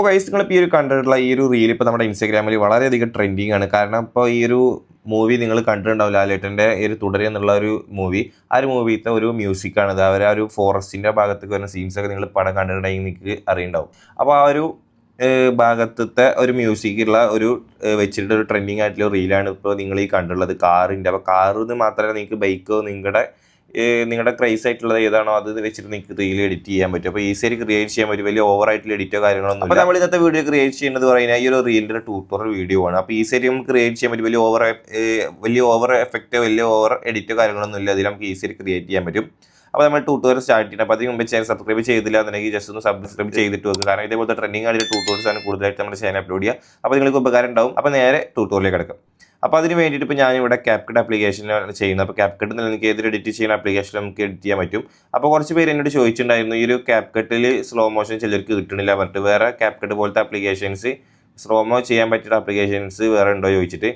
അപ്പോൾ ഗൈസ് നിങ്ങളിപ്പോൾ ഈ ഒരു കണ്ടിട്ടുള്ള ഈ ഒരു റീൽ ഇപ്പോൾ നമ്മുടെ ഇൻസ്റ്റാഗ്രാമിൽ വളരെയധികം ട്രെൻഡിങ് ആണ്. കാരണം ഇപ്പോൾ ഈ ഒരു മൂവി നിങ്ങൾ കണ്ടിട്ടുണ്ടാവില്ല, ലാലേട്ടൻ്റെ ഈ ഒരു തുടരെ എന്നുള്ള ഒരു മൂവി. ആ ഒരു മൂവിത്തെ ഒരു മ്യൂസിക്കാണിത്. അവർ ആ ഒരു ഫോറസ്റ്റിൻ്റെ ഭാഗത്തേക്ക് വരുന്ന സീൻസൊക്കെ നിങ്ങൾ പടം കണ്ടിട്ടുണ്ടെങ്കിൽ നിങ്ങൾക്ക് അറിയുണ്ടാവും. അപ്പോൾ ആ ഒരു ഭാഗത്തെ ഒരു മ്യൂസിക്കുള്ള ഒരു വെച്ചിട്ട് ഒരു ട്രെൻഡിങ് ആയിട്ടുള്ള റീലാണ് ഇപ്പോൾ നിങ്ങൾ ഈ കണ്ടിട്ടുള്ളത് കാറിൻ്റെ. അപ്പോൾ കാറിന് മാത്രമല്ല, നിങ്ങൾക്ക് ബൈക്കോ നിങ്ങളുടെ ക്രൈസ് ആയിട്ടുള്ളത് ഏതാണോ അത് വെച്ചിട്ട് നിങ്ങൾക്ക് റീൽ എഡിറ്റ് ചെയ്യാൻ പറ്റും. അപ്പോൾ ഈസിയായി ക്രിയേറ്റ് ചെയ്യാൻ പറ്റും. വലിയ ഓവറായിട്ടുള്ള എഡിറ്റോ കാര്യങ്ങളൊന്നും. അപ്പോൾ നമ്മൾ ഇന്നത്തെ വീഡിയോ ക്രിയേറ്റ് ചെയ്യുന്നത് പറയുന്നത് ഈ ഒരു റീലിൻ്റെ ട്യൂട്ടോറിയൽ വീഡിയോ ആണ്. അപ്പോൾ ഈസിയായി നമുക്ക് ക്രിയേറ്റ് ചെയ്യാൻ പറ്റും. വലിയ ഓവർ എഫക്റ്റോ വലിയ ഓവർ എഡിറ്റോ കാര്യങ്ങളൊന്നും ഇല്ല. അതിൽ നമുക്ക് ഈസിയായി ക്രിയേറ്റ് ചെയ്യാൻ പറ്റും. അപ്പോൾ നമ്മൾ ട്യൂട്ടോറിയൽ സ്റ്റാർട്ട് ചെയ്യണം. അപ്പോൾ അതിന് മുമ്പ് ചാനൽ സബ്സ്ക്രൈബ് ചെയ്തില്ല എന്നുണ്ടെങ്കിൽ ജസ്റ്റ് ഒന്ന് സബ്സ്ക്രൈബ് ചെയ്തിട്ട് വെക്കുക. കാരണം ഇതേപോലത്തെ ട്രെൻഡിങ് ആയിട്ടുള്ള ട്യൂട്ടോറിയൽസ് ആണ് കൂടുതലായിട്ട് നമ്മുടെ ചാനൽ അപ്ലോഡ് ചെയ്യുക. അപ്പോൾ നിങ്ങൾക്ക് ഉപകാരം ഉണ്ടാവും. അപ്പോൾ നേരെ ട്യൂട്ടോറിയലേക്ക് കിടക്കും. അപ്പോൾ അതിന് വേണ്ടിയിട്ട് ഇപ്പോൾ ഞാനിവിടെ CapCut ആപ്ലിക്കേഷനാണ് ചെയ്യുന്നത്. അപ്പോൾ CapCut നിങ്ങൾക്ക് ഏതൊരു എഡിറ്റ് ചെയ്യുന്ന ആപ്ലിക്കേഷൻ നമുക്ക് എഡിറ്റ് ചെയ്യാൻ പറ്റും. അപ്പോൾ കുറച്ച് പേര് എന്നോട് ചോദിച്ചിട്ടുണ്ടായിരുന്നു, ഈ ഒരു CapCutൽ സ്ലോ മോഷൻ ചിലർക്ക് കിട്ടണില്ല പറഞ്ഞിട്ട്. വേറെ CapCut പോലത്തെ ആപ്ലിക്കേഷൻസ് സ്ലോമോ ചെയ്യാൻ പറ്റിയ ആപ്ലിക്കേഷൻസ് വേറെ ഉണ്ടോ ചോദിച്ചിട്ട്.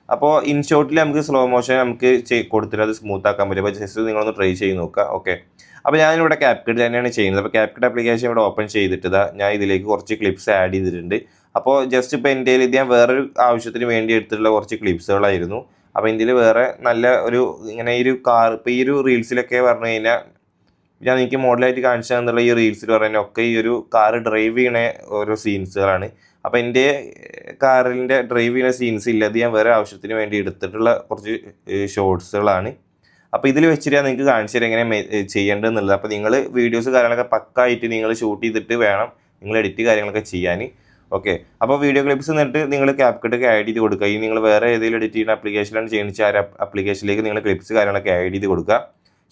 അപ്പോൾ ഇൻഷോട്ടിൽ നമുക്ക് സ്ലോ മോഷൻ നമുക്ക് കൊടുത്തിട്ട് അത് സ്മൂത്ത് ആക്കാൻ പറ്റും. അപ്പോൾ ജസ്റ്റ് നിങ്ങളൊന്ന് ട്രൈ ചെയ്ത് നോക്കുക. ഓക്കെ, അപ്പോൾ ഞാനിവിടെ CapCut തന്നെയാണ് ചെയ്യുന്നത്. അപ്പോൾ CapCut ആപ്ലിക്കേഷൻ ഇവിടെ ഓപ്പൺ ചെയ്തിട്ട് ഞാൻ ഇതിലേക്ക് കുറച്ച് ക്ലിപ്സ് ആഡ് ചെയ്തിട്ടുണ്ട്. അപ്പോൾ ജസ്റ്റ് ഇപ്പോൾ എൻ്റെ ഇത് ഞാൻ വേറൊരു ആവശ്യത്തിന് വേണ്ടി എടുത്തിട്ടുള്ള കുറച്ച് ക്ലിപ്സുകളായിരുന്നു. അപ്പോൾ ഇതിൽ വേറെ നല്ല ഒരു ഇങ്ങനെ ഈ ഒരു കാർ ഇപ്പോൾ ഈ ഒരു റീൽസിലൊക്കെ പറഞ്ഞു കഴിഞ്ഞാൽ ഞാൻ എനിക്ക് മോഡലായിട്ട് കാണിച്ചു തന്നുള്ള ഈ റീൽസിൽ പറഞ്ഞാൽ ഒക്കെ ഈ ഒരു കാർ ഡ്രൈവ് ചെയ്യണ ഓരോ സീൻസുകളാണ്. അപ്പോൾ എൻ്റെ കാറിൻ്റെ ഡ്രൈവ് ചെയ്യുന്ന സീൻസ് ഇല്ല, അത് ഞാൻ വേറെ ആവശ്യത്തിന് വേണ്ടി എടുത്തിട്ടുള്ള കുറച്ച് ഷോർട്സുകളാണ്. അപ്പോൾ ഇതിൽ വെച്ചിട്ട് നിങ്ങൾക്ക് കാണിച്ചു തരാം എങ്ങനെ ചെയ്യേണ്ടതെന്നുള്ളത്. അപ്പോൾ നിങ്ങൾ വീഡിയോസ് കാര്യങ്ങളൊക്കെ പക്കായിട്ട് നിങ്ങൾ ഷൂട്ട് ചെയ്തിട്ട് വേണം നിങ്ങൾ എഡിറ്റ് കാര്യങ്ങളൊക്കെ ചെയ്യാൻ. ഓക്കെ, അപ്പോൾ വീഡിയോ ക്ലിപ്സ് എന്നിട്ട് നിങ്ങൾ CapCutക്ക് ആഡ് ചെയ്ത് കൊടുക്കുക. ഈ നിങ്ങൾ വേറെ ഏതെങ്കിലും എഡിറ്റ് ചെയ്യുന്ന ആപ്ലിക്കേഷനിലാണ് ചെയ്യുന്നത് ആ ആപ്ലിക്കേഷനിലേക്ക് നിങ്ങൾ ക്ലിപ്സ് കാര്യങ്ങളൊക്കെ ആഡ് ചെയ്ത് കൊടുക്കുക.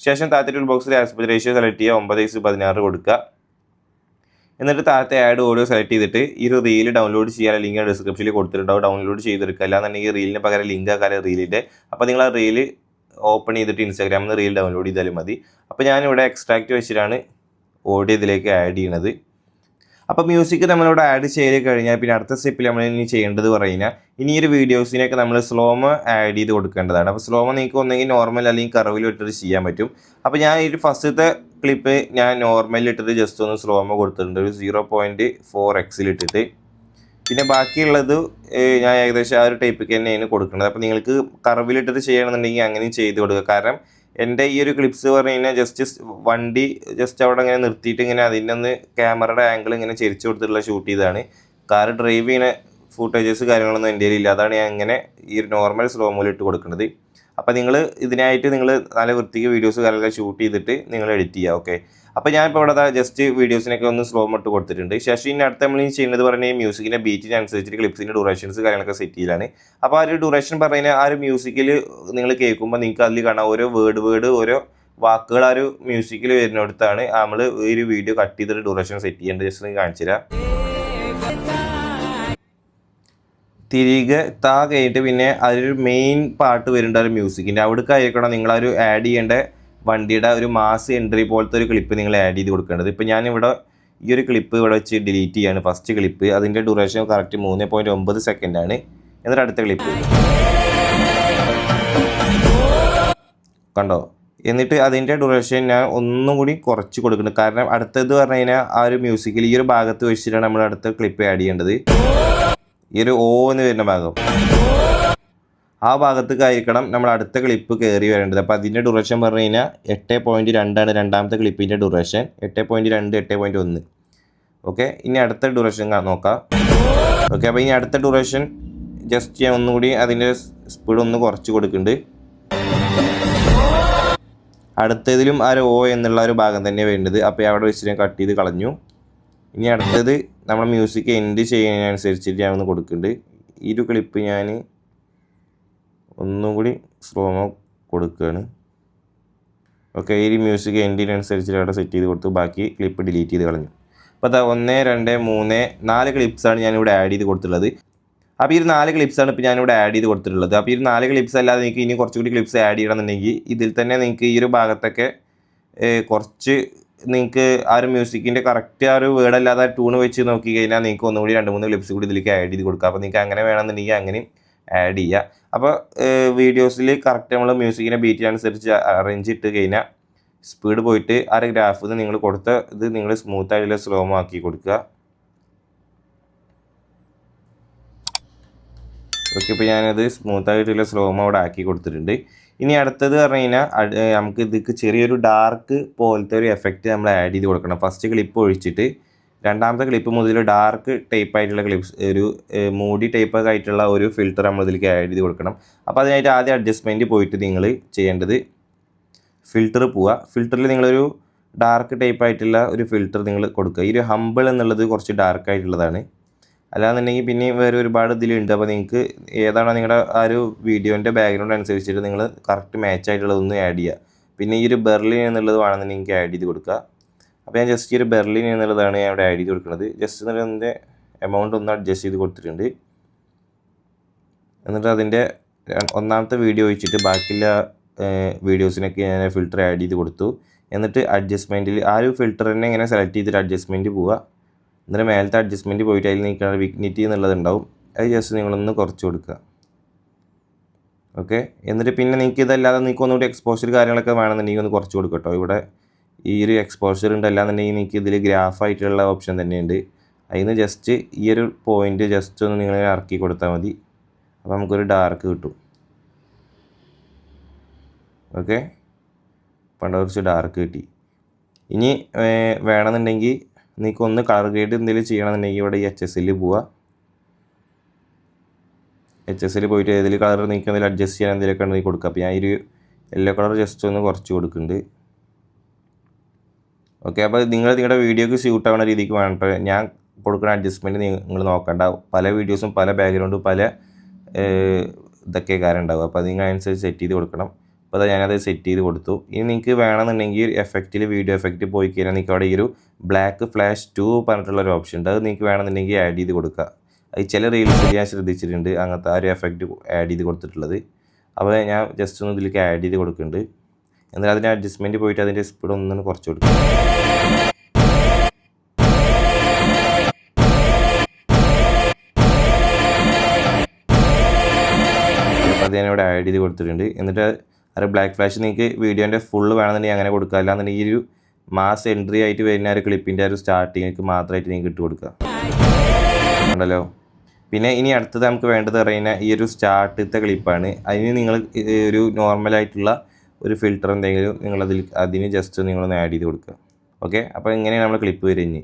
ശേഷം താഴത്തെ ടൂൾ ബോക്സിൽ ആസ്പെക്ട് റേഷ്യോ സെലക്ട് ചെയ്യുക, 9:16 കൊടുക്കുക. എന്നിട്ട് താഴത്തെ ആഡ് ഓഡിയോ സെലക്ട് ചെയ്തിട്ട് ഈ ഒരു റീൽ ഡൗൺലോഡ് ചെയ്യാൻ ലിങ്ക് ഡിസ്ക്രിപ്ഷനിൽ കൊടുത്തിട്ടുണ്ടാവും. ഡൗൺലോഡ് ചെയ്തെടുക്കുക. അല്ലാന്നുണ്ടെങ്കിൽ റീലിന് പകരം ലിങ്ക് ആക്കാതെ റീലിൻ്റെ. അപ്പോൾ നിങ്ങൾ ആ റീൽ ഓപ്പൺ ചെയ്തിട്ട് ഇൻസ്റ്റാഗ്രാമിൽ നിന്ന് റീൽ ഡൗൺലോഡ് ചെയ്താലും മതി. അപ്പോൾ ഞാനിവിടെ എക്സ്ട്രാക്റ്റ് വെച്ചിട്ടാണ് ഓഡിയോ ഇതിലേക്ക് ആഡ് ചെയ്യണത്. അപ്പോൾ മ്യൂസിക് നമ്മളിവിടെ ആഡ് ചെയ്ത് കഴിഞ്ഞാൽ പിന്നെ അടുത്ത സ്റ്റെപ്പിൽ നമ്മൾ ഇനി ചെയ്യേണ്ടത് പറഞ്ഞാൽ ഇനി ഒരു വീഡിയോസിനൊക്കെ നമ്മൾ സ്ലോമോ ആഡ് ചെയ്ത് കൊടുക്കേണ്ടതാണ്. അപ്പോൾ സ്ലോമോ നിങ്ങൾക്ക് ഒന്നെങ്കിൽ നോർമൽ അല്ലെങ്കിൽ കർവിൽ ഇട്ടിട്ട് ചെയ്യാൻ പറ്റും. അപ്പോൾ ഞാൻ ഈ ഫസ്റ്റത്തെ ക്ലിപ്പ് ഞാൻ നോർമലിൽ ഇട്ടിട്ട് ജസ്റ്റ് ഒന്ന് സ്ലോമോ കൊടുത്തിട്ടുണ്ട്, ഒരു 0.4x ഇട്ടിട്ട്. പിന്നെ ബാക്കിയുള്ളത് ഞാൻ ഏകദേശം ആ ഒരു ടൈപ്പിക്ക് തന്നെയാണ് കൊടുക്കുന്നത്. അപ്പോൾ നിങ്ങൾക്ക് കർവിലിട്ടിട്ട് ചെയ്യണമെന്നുണ്ടെങ്കിൽ അങ്ങനെയും ചെയ്ത് കൊടുക്കുക. കാരണം എൻ്റെ ഈ ഒരു ക്ലിപ്സ് പറഞ്ഞു കഴിഞ്ഞാൽ വണ്ടി ജസ്റ്റ് അവിടെ ഇങ്ങനെ നിർത്തിയിട്ട് ഇങ്ങനെ അതിൻ്റെ ഒന്ന് ക്യാമറയുടെ ആംഗിൾ ഇങ്ങനെ ചെരിച്ച് കൊടുത്തിട്ടുള്ള ഷൂട്ട് ചെയ്താണ്. കാർ ഡ്രൈവ് ചെയ്യുന്ന ഫുട്ടേജസ് കാര്യങ്ങളൊന്നും എൻ്റെ കയ്യിലില്ല. അതാണ് ഞാൻ ഇങ്ങനെ ഈ ഒരു നോർമൽ സ്ലോമോയിൽ ഇട്ട് കൊടുക്കുന്നത്. അപ്പോൾ നിങ്ങൾ ഇതിനായിട്ട് നിങ്ങൾ നല്ല വൃത്തിക്ക് വീഡിയോസ് കാര്യങ്ങളൊക്കെ ഷൂട്ട് ചെയ്തിട്ട് നിങ്ങൾ എഡിറ്റ് ചെയ്യുക. ഓക്കെ, അപ്പോൾ ഞാനിപ്പോൾ ഇവിടെ ജസ്റ്റ് വീഡിയോസിനൊക്കെ ഒന്ന് സ്ലോ ഇട്ട് കൊടുത്തിട്ടുണ്ട്. ശേഷം ഇനി അടുത്ത നമ്മൾ ചെയ്യുന്നത് പറഞ്ഞാൽ ഈ മ്യൂസിക്കിൻ്റെ ബീറ്റിനനുസരിച്ചിട്ട് ക്ലിപ്സിൻ്റെ ഡ്യൂറേഷൻസ് കാര്യങ്ങളൊക്കെ സെറ്റ് ചെയ്യലാണ്. അപ്പോൾ ആ ഒരു ഡ്യൂറേഷൻ പറഞ്ഞു കഴിഞ്ഞാൽ ആ ഒരു മ്യൂസിക്കിൽ നിങ്ങൾ കേൾക്കുമ്പോൾ നിങ്ങൾക്ക് അതിൽ കാണാം ഓരോ വേർഡ് ഓരോ വാക്കുകൾ ആ ഒരു മ്യൂസിക്കിൽ വരുന്നിടത്താണ് നമ്മൾ ഈ ഒരു വീഡിയോ കട്ട് ചെയ്തിട്ട് ഡ്യൂറേഷൻ സെറ്റ് ചെയ്യേണ്ടത്. ജസ്റ്റ് നിങ്ങൾ കാണിച്ചു തരാം. തിരികെ കഴിഞ്ഞിട്ട് പിന്നെ അതിലൊരു മെയിൻ പാർട്ട് വരുന്നുണ്ട് ഒരു മ്യൂസിക്കിൻ്റെ. അവിടേക്ക് ആയിരിക്കണം നിങ്ങളൊരു ആഡ് ചെയ്യേണ്ട വണ്ടിയുടെ ഒരു മാസ് എൻട്രി പോലത്തെ ഒരു ക്ലിപ്പ് നിങ്ങൾ ആഡ് ചെയ്ത് കൊടുക്കേണ്ടത്. ഇപ്പോൾ ഞാനിവിടെ ഈ ഒരു ക്ലിപ്പ് ഇവിടെ വെച്ച് ഡിലീറ്റ് ചെയ്യാണ്. ഫസ്റ്റ് ക്ലിപ്പ് അതിൻ്റെ ഡ്യൂറേഷൻ കറക്റ്റ് 3.9 സെക്കൻഡാണ്. എന്നിട്ട് അടുത്ത ക്ലിപ്പ് കണ്ടോ. എന്നിട്ട് അതിൻ്റെ ഡ്യൂറേഷൻ ഞാൻ ഒന്നും കൂടി കുറച്ച് കൊടുക്കുന്നുണ്ട്. കാരണം അടുത്തത് പറഞ്ഞു കഴിഞ്ഞാൽ ആ ഒരു മ്യൂസിക്കിൽ ഈ ഒരു ഭാഗത്ത് വെച്ചിട്ടാണ് നമ്മൾ അടുത്ത ക്ലിപ്പ് ആഡ് ചെയ്യേണ്ടത്. ഈ ഒരു ഓ എന്ന് വരുന്ന ഭാഗം, ആ ഭാഗത്തേക്കായിരിക്കണം നമ്മൾ അടുത്ത ക്ലിപ്പ് കയറി വരേണ്ടത്. അപ്പോൾ അതിൻ്റെ ഡ്യൂറേഷൻ പറഞ്ഞു കഴിഞ്ഞാൽ 8.2 രണ്ടാമത്തെ ക്ലിപ്പിൻ്റെ ഡ്യൂറേഷൻ. 8.2 8.1. ഓക്കെ, ഇനി അടുത്ത ഡ്യൂറേഷൻ നോക്കാം. ഓക്കെ, അപ്പോൾ ഇനി അടുത്ത ഡ്യൂറേഷൻ ജസ്റ്റ് ഞാൻ ഒന്നുകൂടി അതിൻ്റെ സ്പീഡ് ഒന്ന് കുറച്ച് കൊടുക്കുന്നുണ്ട്. അടുത്തതിലും ആ ഒരു ഓ എന്നുള്ള ഒരു ഭാഗം തന്നെ വേണ്ടത്. അപ്പോൾ അവിടെ വെച്ച് ഞാൻ കട്ട് ചെയ്ത് കളഞ്ഞു. ഇനി അടുത്തത് നമ്മൾ മ്യൂസിക് എൻഡ് ചെയ്യുന്നതിനനുസരിച്ചിട്ട് ഞാൻ ഒന്ന് കൊടുക്കുന്നുണ്ട്. ഈ ഒരു ക്ലിപ്പ് ഞാൻ ഒന്നും കൂടി സ്ലോമോ കൊടുക്കുകയാണ്. ഓക്കെ, ഈ മ്യൂസിക് എൻഡിനനുസരിച്ചിട്ട് അവിടെ സെറ്റ് ചെയ്ത് കൊടുത്തു. ബാക്കി ക്ലിപ്പ് ഡിലീറ്റ് ചെയ്ത് കളഞ്ഞു. അപ്പോൾ അതാ 1 2 3 4 ക്ലിപ്സാണ് ഞാനിവിടെ ആഡ് ചെയ്ത് കൊടുത്തിട്ടുള്ളത്. അപ്പോൾ ഈ 4 ക്ലിപ്സാണ് ഇപ്പോൾ ഞാനിവിടെ ആഡ് ചെയ്ത് കൊടുത്തിട്ടുള്ളത്. അപ്പോൾ ഈ 4 ക്ലിപ്സ് അല്ലാതെ നിങ്ങൾക്ക് ഇനി കുറച്ചുകൂടി ക്ലിപ്സ് ആഡ് ചെയ്യണമെന്നുണ്ടെങ്കിൽ ഇതിൽ തന്നെ നിങ്ങൾക്ക് ഈ ഒരു ഭാഗത്തൊക്കെ കുറച്ച് നിങ്ങൾക്ക് ആ ഒരു മ്യൂസിക്കിൻ്റെ കറക്റ്റ് ആ ഒരു വേർഡ് അല്ലാതെ ട്യൂണ് വെച്ച് നോക്കി കഴിഞ്ഞാൽ നിങ്ങൾക്ക് ഒന്നുകൂടി 2-3 ക്ലിപ്സ് കൂടി ഇതിലേക്ക് ആഡ് ചെയ്ത് കൊടുക്കുക. അപ്പോൾ നിങ്ങൾക്ക് അങ്ങനെ വേണമെന്നുണ്ടെങ്കിൽ അങ്ങനെയും ആഡ് ചെയ്യുക. അപ്പോൾ വീഡിയോസിൽ കറക്റ്റ് നമ്മൾ മ്യൂസിക്കിൻ്റെ ബീറ്റിനനുസരിച്ച് അറേഞ്ച് ഇട്ട് കഴിഞ്ഞാൽ സ്പീഡ് പോയിട്ട് ആ ഒരു ഗ്രാഫിൽ നിന്ന് നിങ്ങൾ കൊടുത്ത ഇത് നിങ്ങൾ സ്മൂത്തായിട്ടുള്ള സ്ലോമോ ആക്കി കൊടുക്കുക. ഓക്കെ, ഇപ്പോൾ ഞാനത് സ്മൂത്തായിട്ടുള്ള സ്ലോമോ അവിടെ ആക്കി കൊടുത്തിട്ടുണ്ട്. ഇനി അടുത്തത് പറഞ്ഞു കഴിഞ്ഞാൽ നമുക്ക് ഇതിക്ക് ചെറിയൊരു ഡാർക്ക് പോലത്തെ ഒരു എഫക്റ്റ് നമ്മൾ ആഡ് ചെയ്ത് കൊടുക്കണം. ഫസ്റ്റ് ക്ലിപ്പ് ഒഴിച്ചിട്ട് രണ്ടാമത്തെ ക്ലിപ്പ് മുതൽ ഡാർക്ക് ടൈപ്പ് ആയിട്ടുള്ള ക്ലിപ്സ്, ഒരു മൂടി ടൈപ്പൊക്കെ ആയിട്ടുള്ള ഒരു ഫിൽറ്റർ നമ്മൾ ഇതിലേക്ക് ആഡ് ചെയ്ത് കൊടുക്കണം. അപ്പോൾ അതിനായിട്ട് ആദ്യം അഡ്ജസ്റ്റ്മെൻറ്റ് പോയിട്ട് നിങ്ങൾ ചെയ്യേണ്ടത് ഫിൽറ്റർ പോവുക. ഫിൽറ്ററിൽ നിങ്ങളൊരു ഡാർക്ക് ടൈപ്പ് ആയിട്ടുള്ള ഒരു ഫിൽറ്റർ നിങ്ങൾ കൊടുക്കുക. ഈ ഒരു ഹമ്പിൾ എന്നുള്ളത് കുറച്ച് ഡാർക്ക് ആയിട്ടുള്ളതാണ്. അല്ലാന്നുണ്ടെങ്കിൽ പിന്നെ വേറെ ഒരുപാട് ഇതിലുണ്ട്. അപ്പോൾ നിങ്ങൾക്ക് ഏതാണോ നിങ്ങളുടെ ആ ഒരു വീഡിയോൻ്റെ ബാക്ക്ഗ്രൗണ്ട് അനുസരിച്ചിട്ട് നിങ്ങൾ കറക്റ്റ് മാച്ച് ആയിട്ടുള്ളതൊന്ന് ആഡ് ചെയ്യുക. പിന്നെ ഈ ഒരു ബെർലിൻ എന്നുള്ളത് വേണമെന്നുണ്ടെങ്കിൽ നിങ്ങൾക്ക് ആഡ് ചെയ്ത് കൊടുക്കുക. അപ്പോൾ ഞാൻ ജസ്റ്റ് ഈ ഒരു ബെർലിൻ എന്നുള്ളതാണ് ഞാൻ അവിടെ ആഡ് ചെയ്ത് കൊടുക്കുന്നത്. ജസ്റ്റ് എന്നിട്ട് അതിൻ്റെ എമൗണ്ട് ഒന്ന് അഡ്ജസ്റ്റ് ചെയ്ത് കൊടുത്തിട്ടുണ്ട്. എന്നിട്ട് അതിൻ്റെ ഒന്നാമത്തെ വീഡിയോ വെച്ചിട്ട് ബാക്കിയുള്ള വീഡിയോസിനൊക്കെ ഞാൻ ഫിൽറ്റർ ആഡ് ചെയ്ത് കൊടുത്തു. എന്നിട്ട് അഡ്ജസ്റ്റ്മെൻറ്റിൽ ആ ഒരു ഫിൽറ്റർ തന്നെ ഇങ്ങനെ സെലക്ട് ചെയ്തിട്ട് അഡ്ജസ്റ്റ്മെൻറ്റ് പോവുക. എന്നിട്ട് മേലത്തെ അഡ്ജസ്റ്റ്മെൻറ്റ് പോയിട്ട് അതിൽ നിങ്ങൾക്ക് വിഗ്നിറ്റി എന്നുള്ളതുണ്ടാവും, അത് ജസ്റ്റ് നിങ്ങളൊന്ന് കുറച്ച് കൊടുക്കുക. ഓക്കെ, എന്നിട്ട് പിന്നെ നിങ്ങൾക്ക് ഇതല്ലാതെ നിങ്ങൾക്ക് ഒന്നുകൂടി എക്സ്പോഷർ കാര്യങ്ങളൊക്കെ വേണമെന്നുണ്ടെങ്കിൽ ഒന്ന് കുറച്ച് കൊടുക്കുക കേട്ടോ. ഇവിടെ ഈ ഒരു എക്സ്പോഷർ ഉണ്ട്, അല്ലാന്നുണ്ടെങ്കിൽ നിങ്ങൾക്ക് ഇതിൽ ഗ്രാഫായിട്ടുള്ള ഓപ്ഷൻ തന്നെയുണ്ട്. അതിന് ജസ്റ്റ് ഈ ഒരു പോയിൻ്റ് ജസ്റ്റ് ഒന്ന് നിങ്ങൾ ഇറക്കി കൊടുത്താൽ മതി. അപ്പോൾ നമുക്കൊരു ഡാർക്ക് കിട്ടും. ഓക്കെ, പണ്ട് കുറച്ച് ഡാർക്ക് കിട്ടി. ഇനി വേണമെന്നുണ്ടെങ്കിൽ നിങ്ങൾക്ക് ഒന്ന് കളർ ഗ്രേഡ് എന്തെങ്കിലും ചെയ്യണമെന്നുണ്ടെങ്കിൽ ഇവിടെ ഈ HSL പോവുക. HSL പോയിട്ട് ഏതിൽ കളർ നിങ്ങൾക്ക് എന്തെങ്കിലും അഡ്ജസ്റ്റ് ചെയ്യാൻ എന്തെങ്കിലുമൊക്കെ ഉണ്ടെങ്കിൽ കൊടുക്കുക. അപ്പോൾ ഞാൻ ഈ ഒരു യെല്ലോ കളർ ജസ്റ്റ് ഒന്ന് കുറച്ച് കൊടുക്കുന്നുണ്ട്. ഓക്കെ, അപ്പോൾ നിങ്ങളുടെ വീഡിയോക്ക് സ്യൂട്ട് ആവുന്ന രീതിക്ക് വേണം ഞാൻ കൊടുക്കുന്ന അഡ്ജസ്റ്റ്മെൻറ്റ് നിങ്ങൾ നോക്കണ്ട. പല വീഡിയോസും പല ബാക്ക്ഗ്രൗണ്ടും പല ഇതൊക്കെ കാര്യം ഉണ്ടാവും. അപ്പോൾ അത് നിങ്ങൾ അനുസരിച്ച് സെറ്റ് ചെയ്ത് കൊടുക്കണം. അപ്പോൾ അത് ഞാനത് സെറ്റ് ചെയ്ത് കൊടുത്തു. ഇനി നിങ്ങൾക്ക് വേണമെന്നുണ്ടെങ്കിൽ എഫക്റ്റിൽ വീഡിയോ എഫക്റ്റ് പോയി കഴിഞ്ഞാൽ നിങ്ങൾക്ക് അവിടെ ഈ ഒരു ബ്ലാക്ക് ഫ്ലാഷ് 2 പറഞ്ഞിട്ടുള്ളൊരു ഓപ്ഷൻ ഉണ്ട്. അത് നിങ്ങൾക്ക് വേണമെന്നുണ്ടെങ്കിൽ ആഡ് ചെയ്ത് കൊടുക്കുക. അത് ചില റീൽസിൽ ഞാൻ ശ്രദ്ധിച്ചിട്ടുണ്ട് അങ്ങനത്തെ ആ ഒരു എഫക്റ്റ് ആഡ് ചെയ്ത് കൊടുത്തിട്ടുള്ളത്. അപ്പോൾ ഞാൻ ജസ്റ്റ് ഒന്ന് ഇതിലേക്ക് ആഡ് ചെയ്ത് കൊടുക്കുന്നുണ്ട്. എന്നിട്ട് അതിൻ്റെ അഡ്ജസ്റ്റ്മെൻറ്റ് പോയിട്ട് അതിൻ്റെ സ്പീഡ് ഒന്നും കുറച്ച് കൊടുക്കും. അപ്പോൾ അത് ഞാനിവിടെ ആഡ് ചെയ്ത് കൊടുത്തിട്ടുണ്ട്. എന്നിട്ട് ഒരു ബ്ലാക്ക് ഫ്ലാഷ് നിങ്ങൾക്ക് വീഡിയോൻ്റെ ഫുള്ള് വേണമെന്നുണ്ടെങ്കിൽ അങ്ങനെ കൊടുക്കുക. അല്ലാന്നുണ്ടെങ്കിൽ ഈ ഒരു മാസ് എൻട്രി ആയിട്ട് വരുന്ന ഒരു ക്ലിപ്പിൻ്റെ ഒരു സ്റ്റാർട്ടിങ്ങൾക്ക് മാത്രമായിട്ട് നിങ്ങൾക്ക് ഇട്ട് കൊടുക്കുക ഉണ്ടല്ലോ. പിന്നെ ഇനി അടുത്തത് നമുക്ക് വേണ്ടത് പറയുന്നത് ഈ ഒരു സ്റ്റാർട്ടത്തെ ക്ലിപ്പാണ്. അതിന് നിങ്ങൾ ഒരു നോർമലായിട്ടുള്ള ഒരു ഫിൽറ്റർ എന്തെങ്കിലും അതിന് ജസ്റ്റ് നിങ്ങളൊന്ന് ആഡ് ചെയ്ത് കൊടുക്കുക. ഓക്കെ, അപ്പോൾ ഇങ്ങനെയാണ് നമ്മൾ ക്ലിപ്പ് വരിഞ്ഞ്.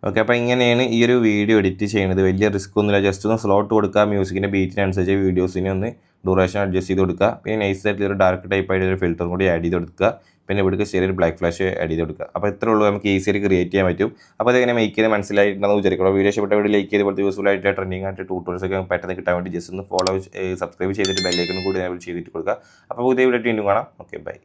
ഓക്കെ, അപ്പോൾ ഇങ്ങനെയാണ് ഈ ഒരു വീഡിയോ എഡിറ്റ് ചെയ്യുന്നത്. വലിയ റിസ്ക് ഒന്നുമില്ല. ജസ്റ്റ് ഒന്ന് സ്ലോട്ട് കൊടുക്കുക, മ്യൂസിക്കിൻ്റെ ബീറ്റിനനുസരിച്ച് വീഡിയോസിനെ ഒന്ന് ഡ്യൂറേഷൻ അഡ്ജസ്റ്റ് ചെയ്ത് കൊടുക്കുക. പിന്നെ നൈസായിട്ട് ഒരു ഡാർക്ക് ടൈപ്പ് ആയിട്ട് ഒരു ഫിൽറ്ററും കൂടി ആഡ് ചെയ്ത് കൊടുക്കുക. പിന്നെ ഇവിടേക്ക് ചെറിയൊരു ബ്ലാക്ക് ഫ്ലാഷ് ആഡ് ചെയ്ത് കൊടുക്കുക. അപ്പോൾ ഇത്രേ ഉള്ളൂ, നമുക്ക് ഈസിയായിട്ട് ക്രിയേറ്റ് ചെയ്യാൻ പറ്റും. അപ്പോൾ അതെങ്ങനെ മേക്ക് ചെയ്ത് മനസ്സിലായിട്ടുണ്ടെന്ന് വിചാരിക്കണം. വീഡിയോ ഇഷ്ടപ്പെട്ട വീഡിയോ ലൈക്ക് ചെയ്ത് പോലത്തെ യൂസ്ഫുൾ ആയിട്ട് ട്രെൻഡിങ് ആയിട്ട് ട്യൂട്ടോറിയൽസ് ഒക്കെ പെട്ടെന്ന് കിട്ടാൻ വേണ്ടി ജസ്റ്റ് ഒന്ന് സബ്സ്ക്രൈബ് ചെയ്തിട്ട് ബെല്ലൈക്കനും കൂടി എനേബിൾ ചെയ്തിട്ട് കൊടുക്കുക. അപ്പോൾ പുതിയ വീഡിയോ വീണ്ടും കാണാം. Okay, by.